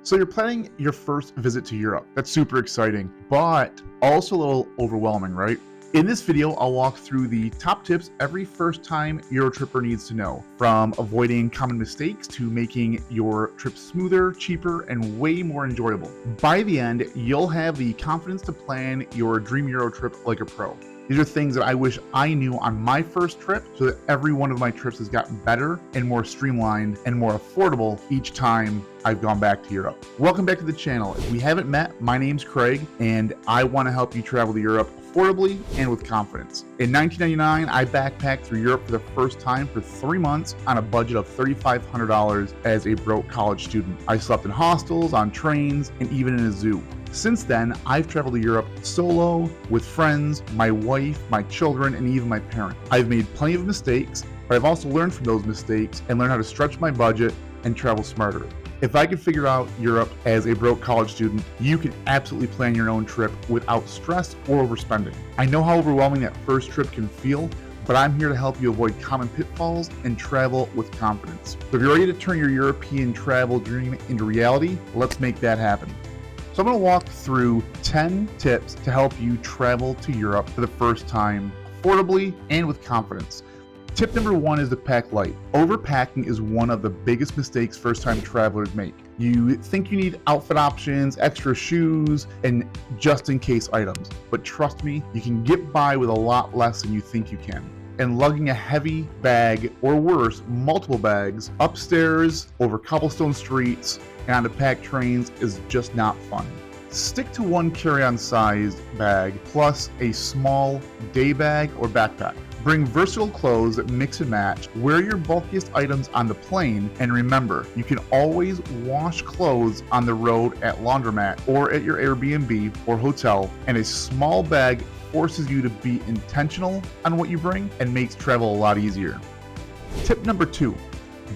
So you're planning your first visit to Europe. That's super exciting, but also a little overwhelming, right? In this video, I'll walk through the top tips every first-time Eurotripper needs to know, from avoiding common mistakes to making your trip smoother, cheaper, and way more enjoyable. By the end, you'll have the confidence to plan your dream Eurotrip like a pro. These are things that I wish I knew on my first trip so that every one of my trips has gotten better and more streamlined and more affordable each time I've gone back to Europe. Welcome back to the channel. If we haven't met, my name's Craig and I want to help you travel to Europe affordably and with confidence. In 1999, I backpacked through Europe for the first time for 3 months on a budget of $3,500 as a broke college student. I slept in hostels, on trains, and even in a zoo. Since then, I've traveled to Europe solo, with friends, my wife, my children, and even my parents. I've made plenty of mistakes, but I've also learned from those mistakes and learned how to stretch my budget and travel smarter. If I could figure out Europe as a broke college student, you can absolutely plan your own trip without stress or overspending. I know how overwhelming that first trip can feel, but I'm here to help you avoid common pitfalls and travel with confidence. So if you're ready to turn your European travel dream into reality, let's make that happen. So I'm going to walk through 10 tips to help you travel to Europe for the first time affordably and with confidence. Tip number 1 is to pack light. Overpacking is one of the biggest mistakes first-time travelers make. You think you need outfit options, extra shoes, and just-in-case items. But trust me, you can get by with a lot less than you think you can. And lugging a heavy bag, or worse, multiple bags, upstairs, over cobblestone streets, and onto packed trains is just not fun. Stick to one carry-on sized bag plus a small day bag or backpack. Bring versatile clothes that mix and match. Wear your bulkiest items on the plane, and remember, you can always wash clothes on the road at laundromat or at your Airbnb or hotel, and a small bag forces you to be intentional on what you bring and makes travel a lot easier. Tip number 2.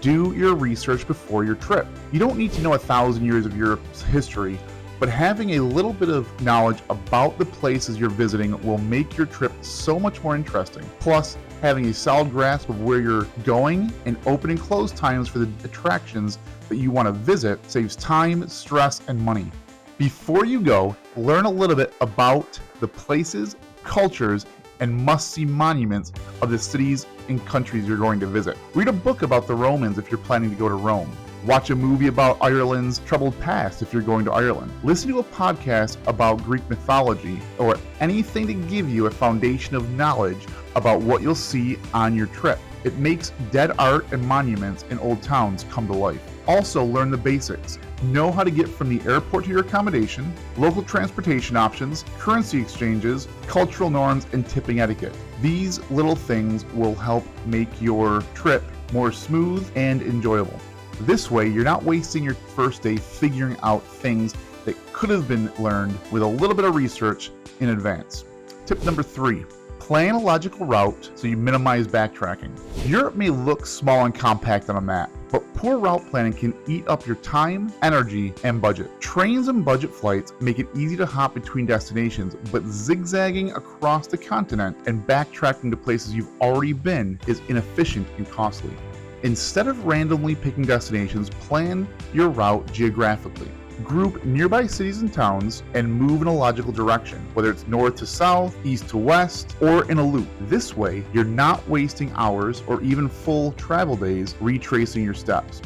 Do your research before your trip. You don't need to know 1,000 years of Europe's history, but having a little bit of knowledge about the places you're visiting will make your trip so much more interesting. Plus, having a solid grasp of where you're going and open and close times for the attractions that you want to visit saves time, stress, and money. Before you go, learn a little bit about the places, cultures, and must-see monuments of the cities and countries you're going to visit. Read a book about the Romans if you're planning to go to Rome. Watch a movie about Ireland's troubled past if you're going to Ireland. Listen to a podcast about Greek mythology or anything to give you a foundation of knowledge about what you'll see on your trip. It makes dead art and monuments in old towns come to life. Also, learn the basics. Know how to get from the airport to your accommodation, local transportation options, currency exchanges, cultural norms, and tipping etiquette. These little things will help make your trip more smooth and enjoyable. This way, you're not wasting your first day figuring out things that could have been learned with a little bit of research in advance. Tip number 3. Plan a logical route so you minimize backtracking. Europe may look small and compact on a map, but poor route planning can eat up your time, energy, and budget. Trains and budget flights make it easy to hop between destinations, but zigzagging across the continent and backtracking to places you've already been is inefficient and costly. Instead of randomly picking destinations, plan your route geographically. Group nearby cities and towns and move in a logical direction, whether it's north to south, east to west, or in a loop. This way, you're not wasting hours or even full travel days retracing your steps.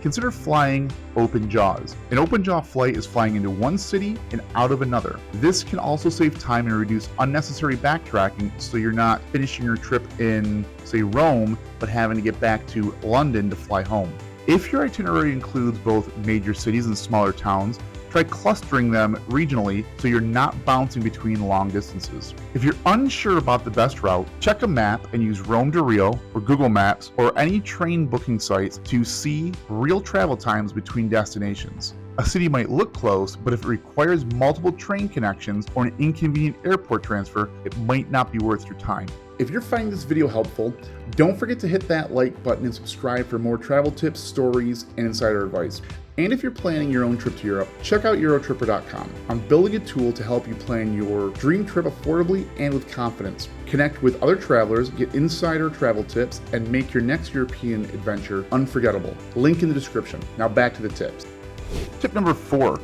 Consider flying open jaws. An open jaw flight is flying into one city and out of another. This can also save time and reduce unnecessary backtracking so you're not finishing your trip in, say, Rome, but having to get back to London to fly home. If your itinerary includes both major cities and smaller towns, try clustering them regionally so you're not bouncing between long distances. If you're unsure about the best route, check a map and use Rome to Rio or Google Maps or any train booking sites to see real travel times between destinations. A city might look close, but if it requires multiple train connections or an inconvenient airport transfer, it might not be worth your time. If you're finding this video helpful, don't forget to hit that like button and subscribe for more travel tips, stories, and insider advice. And if you're planning your own trip to Europe, check out Eurotripper.com. I'm building a tool to help you plan your dream trip affordably and with confidence. Connect with other travelers, get insider travel tips, and make your next European adventure unforgettable. Link in the description. Now back to the tips. Tip number 4,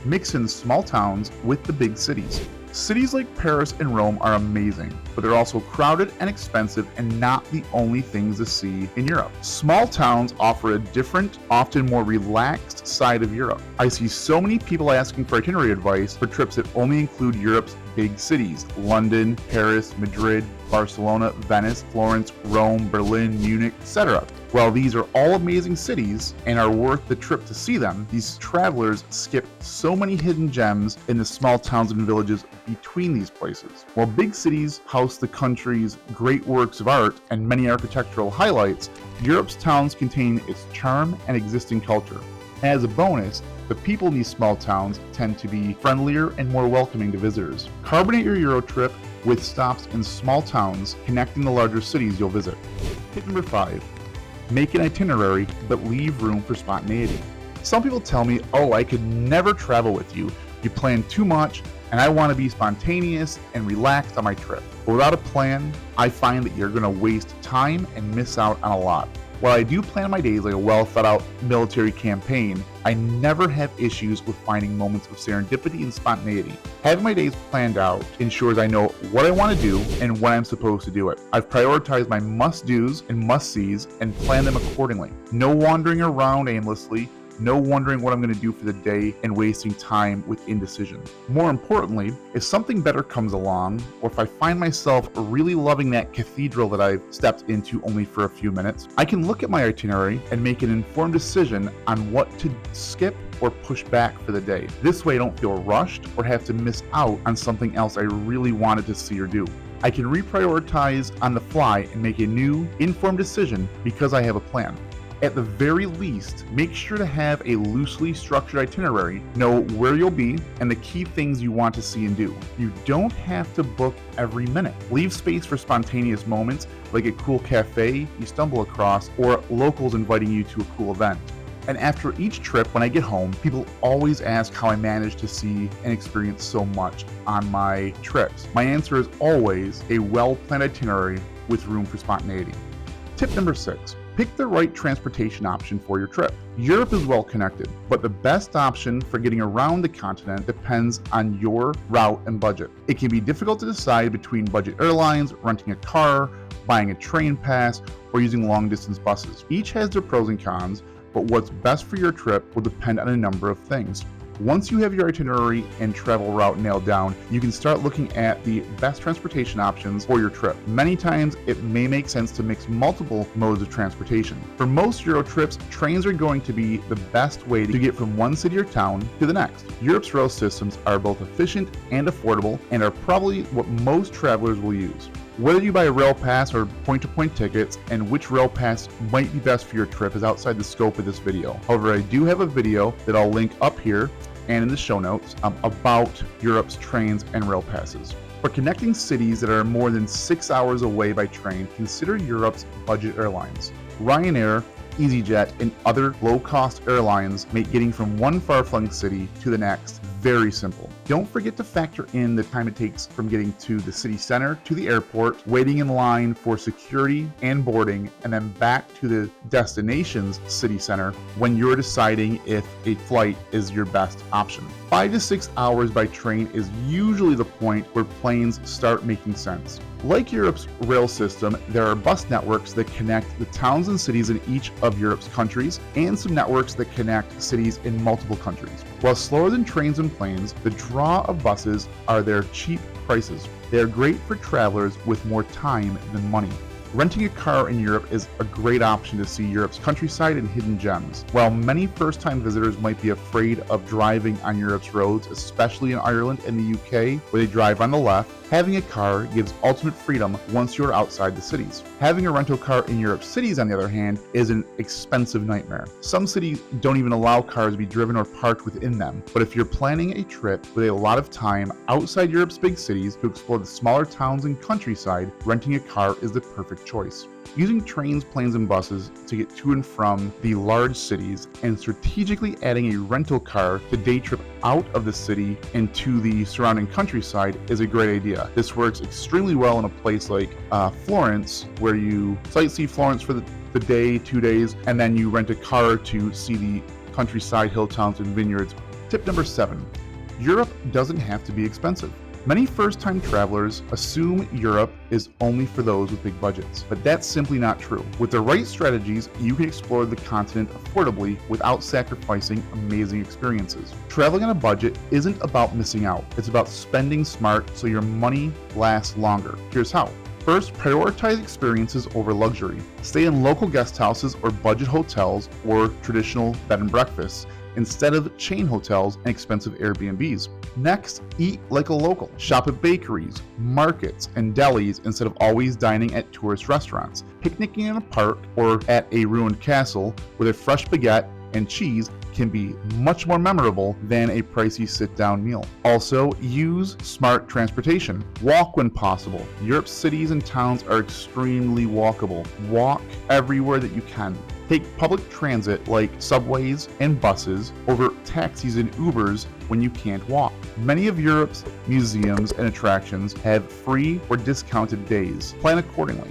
mix in small towns with the big cities. Cities like Paris and Rome are amazing, but they're also crowded and expensive and not the only things to see in Europe. Small towns offer a different, often more relaxed side of Europe. I see so many people asking for itinerary advice for trips that only include Europe's big cities: London, Paris, Madrid, Barcelona, Venice, Florence, Rome, Berlin, Munich, etc. While these are all amazing cities and are worth the trip to see them, these travelers skip so many hidden gems in the small towns and villages between these places. While big cities house the country's great works of art and many architectural highlights, Europe's towns contain its charm and existing culture. As a bonus, the people in these small towns tend to be friendlier and more welcoming to visitors. Carbonate your Eurotrip with stops in small towns connecting the larger cities you'll visit. Tip number 5. Make an itinerary, but leave room for spontaneity. Some people tell me, oh, I could never travel with you. You plan too much, and I want to be spontaneous and relaxed on my trip. But without a plan, I find that you're going to waste time and miss out on a lot. While I do plan my days like a well thought out military campaign, I never have issues with finding moments of serendipity and spontaneity. Having my days planned out ensures I know what I want to do and when I'm supposed to do it. I've prioritized my must-dos and must-sees and plan them accordingly. No wandering around aimlessly, no wondering what I'm going to do for the day and wasting time with indecision. More importantly, if something better comes along, or if I find myself really loving that cathedral that I've stepped into only for a few minutes, I can look at my itinerary and make an informed decision on what to skip or push back for the day. This way I don't feel rushed or have to miss out on something else I really wanted to see or do. I can reprioritize on the fly and make a new, informed decision because I have a plan. At the very least, make sure to have a loosely structured itinerary, know where you'll be, and the key things you want to see and do. You don't have to book every minute. Leave space for spontaneous moments, like a cool cafe you stumble across, or locals inviting you to a cool event. And after each trip, when I get home, people always ask how I managed to see and experience so much on my trips. My answer is always a well-planned itinerary with room for spontaneity. Tip number 6. Pick the right transportation option for your trip. Europe is well connected, but the best option for getting around the continent depends on your route and budget. It can be difficult to decide between budget airlines, renting a car, buying a train pass, or using long-distance buses. Each has their pros and cons, but what's best for your trip will depend on a number of things. Once you have your itinerary and travel route nailed down, you can start looking at the best transportation options for your trip. Many times, it may make sense to mix multiple modes of transportation. For most Euro trips, trains are going to be the best way to get from one city or town to the next. Europe's rail systems are both efficient and affordable and are probably what most travelers will use. Whether you buy a rail pass or point-to-point tickets, and which rail pass might be best for your trip is outside the scope of this video. However, I do have a video that I'll link up here and in the show notes about Europe's trains and rail passes. For connecting cities that are more than 6 hours away by train, consider Europe's budget airlines. Ryanair, EasyJet, and other low-cost airlines make getting from one far-flung city to the next very simple. Don't forget to factor in the time it takes from getting to the city center to the airport, waiting in line for security and boarding, and then back to the destination's city center when you're deciding if a flight is your best option. 5 to 6 hours by train is usually the point where planes start making sense. Like Europe's rail system, there are bus networks that connect the towns and cities in each of Europe's countries, and some networks that connect cities in multiple countries. While slower than trains and planes, the draw of buses are their cheap prices. They are great for travelers with more time than money. Renting a car in Europe is a great option to see Europe's countryside and hidden gems. While many first-time visitors might be afraid of driving on Europe's roads, especially in Ireland and the UK, where they drive on the left, having a car gives ultimate freedom once you're outside the cities. Having a rental car in Europe's cities, on the other hand, is an expensive nightmare. Some cities don't even allow cars to be driven or parked within them, but if you're planning a trip with a lot of time outside Europe's big cities to explore the smaller towns and countryside, renting a car is the perfect choice. Using trains, planes, and buses to get to and from the large cities, and strategically adding a rental car to day trip out of the city and to the surrounding countryside is a great idea. This works extremely well in a place like Florence, where you sightsee Florence for the day, 2 days, and then you rent a car to see the countryside, hill towns, and vineyards. Tip number 7. Europe doesn't have to be expensive. Many first-time travelers assume Europe is only for those with big budgets, but that's simply not true. With the right strategies, you can explore the continent affordably without sacrificing amazing experiences. Traveling on a budget isn't about missing out. It's about spending smart so your money lasts longer. Here's how. First, prioritize experiences over luxury. Stay in local guest houses or budget hotels or traditional bed and breakfasts instead of chain hotels and expensive Airbnbs. Next, eat like a local. Shop at bakeries, markets, and delis instead of always dining at tourist restaurants. Picnicking in a park or at a ruined castle with a fresh baguette and cheese can be much more memorable than a pricey sit-down meal. Also, use smart transportation. Walk when possible. Europe's cities and towns are extremely walkable. Walk everywhere that you can. Take public transit like subways and buses over taxis and Ubers when you can't walk. Many of Europe's museums and attractions have free or discounted days. Plan accordingly.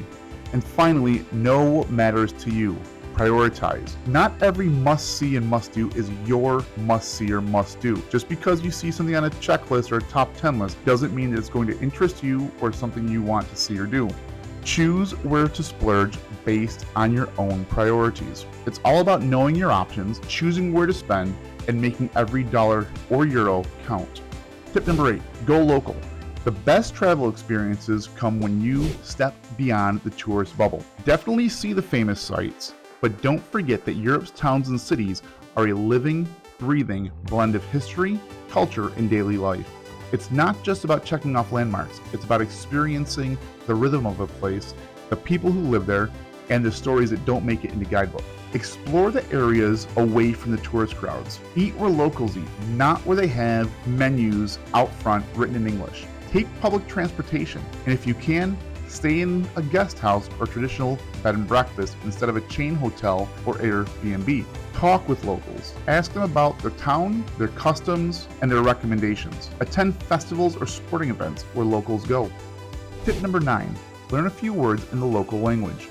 And finally, know what matters to you. Prioritize. Not every must-see and must-do is your must-see or must-do. Just because you see something on a checklist or a top 10 list doesn't mean that it's going to interest you or something you want to see or do. Choose where to splurge based on your own priorities. It's all about knowing your options, choosing where to spend, and making every dollar or euro count. Tip number 8, go local. The best travel experiences come when you step beyond the tourist bubble. Definitely see the famous sites, but don't forget that Europe's towns and cities are a living, breathing blend of history, culture, and daily life. It's not just about checking off landmarks, it's about experiencing the rhythm of a place, the people who live there, and the stories that don't make it into guidebooks. Explore the areas away from the tourist crowds. Eat where locals eat, not where they have menus out front written in English. Take public transportation, and if you can, stay in a guest house or traditional bed and breakfast instead of a chain hotel or Airbnb. Talk with locals. Ask them about their town, their customs, and their recommendations. Attend festivals or sporting events where locals go. Tip number 9, learn a few words in the local language.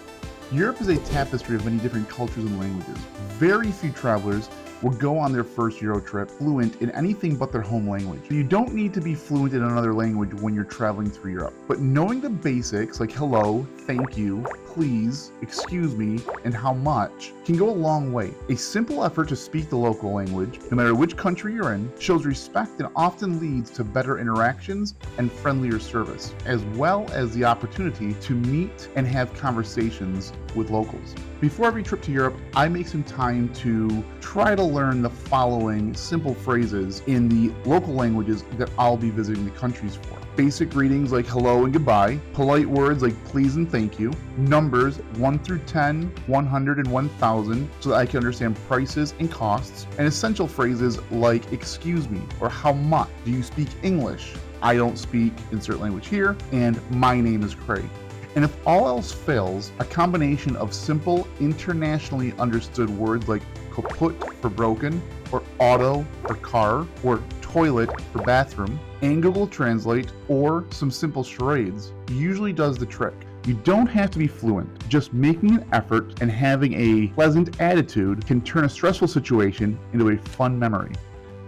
Europe is a tapestry of many different cultures and languages. Very few travelers will go on their first Eurotrip fluent in anything but their home language. You don't need to be fluent in another language when you're traveling through Europe, but knowing the basics like hello, thank you, please, excuse me, and how much can go a long way. A simple effort to speak the local language, no matter which country you're in, shows respect and often leads to better interactions and friendlier service, as well as the opportunity to meet and have conversations with locals. Before every trip to Europe, I make some time to try to learn the following simple phrases in the local languages that I'll be visiting the countries for. Basic greetings like hello and goodbye, polite words like please and thank you, numbers 1 through 10, 100 and 1000 so that I can understand prices and costs, and essential phrases like excuse me or how much. Do you speak English? I don't speak insert language here, and my name is Craig. And if all else fails, a combination of simple, internationally understood words like kaput for broken, or auto for car, or toilet for bathroom, and Google Translate, or some simple charades usually does the trick. You don't have to be fluent. Just making an effort and having a pleasant attitude can turn a stressful situation into a fun memory.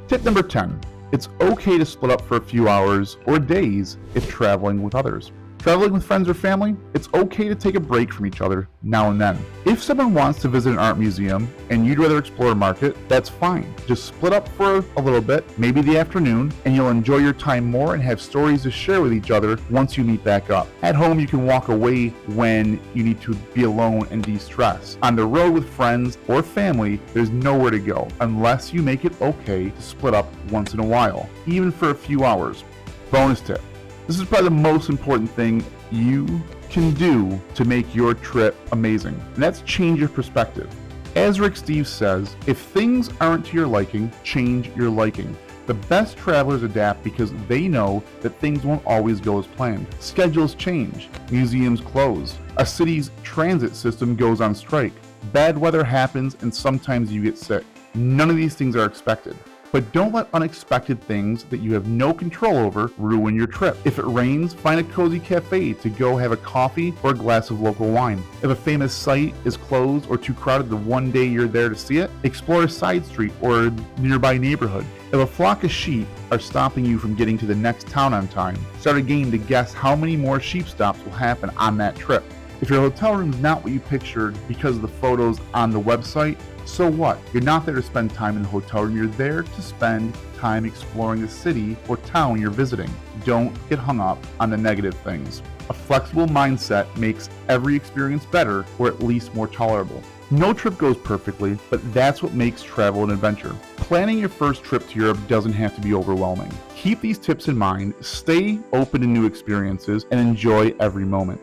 Tip number 10. It's okay to split up for a few hours or days if traveling with others. Traveling with friends or family, it's okay to take a break from each other now and then. If someone wants to visit an art museum and you'd rather explore a market, that's fine. Just split up for a little bit, maybe the afternoon, and you'll enjoy your time more and have stories to share with each other once you meet back up. At home, you can walk away when you need to be alone and de-stress. On the road with friends or family, there's nowhere to go unless you make it okay to split up once in a while, even for a few hours. Bonus tip. This is probably the most important thing you can do to make your trip amazing, and that's change your perspective. As Rick Steves says, if things aren't to your liking, change your liking. The best travelers adapt because they know that things won't always go as planned. Schedules change, museums close, a city's transit system goes on strike, bad weather happens, and sometimes you get sick. None of these things are expected. But don't let unexpected things that you have no control over ruin your trip. If it rains, find a cozy cafe to go have a coffee or a glass of local wine. If a famous site is closed or too crowded the one day you're there to see it, explore a side street or a nearby neighborhood. If a flock of sheep are stopping you from getting to the next town on time, start a game to guess how many more sheep stops will happen on that trip. If your hotel room is not what you pictured because of the photos on the website, so what? You're not there to spend time in the hotel room, you're there to spend time exploring the city or town you're visiting. Don't get hung up on the negative things. A flexible mindset makes every experience better, or at least more tolerable. No trip goes perfectly, but that's what makes travel an adventure. Planning your first trip to Europe doesn't have to be overwhelming. Keep these tips in mind, stay open to new experiences, and enjoy every moment.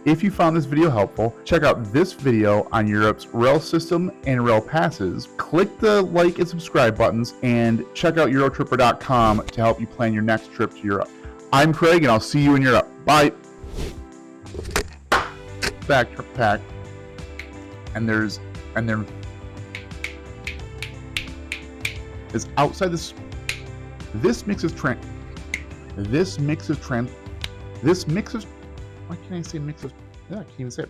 If you found this video helpful, check out this video on Europe's rail system and rail passes. Click the like and subscribe buttons, and check out Eurotripper.com to help you plan your next trip to Europe. I'm Craig, and I'll see you in Europe. Bye. Backpack. And there's outside this mix of why can't I say mix of, yeah, I can't even say it.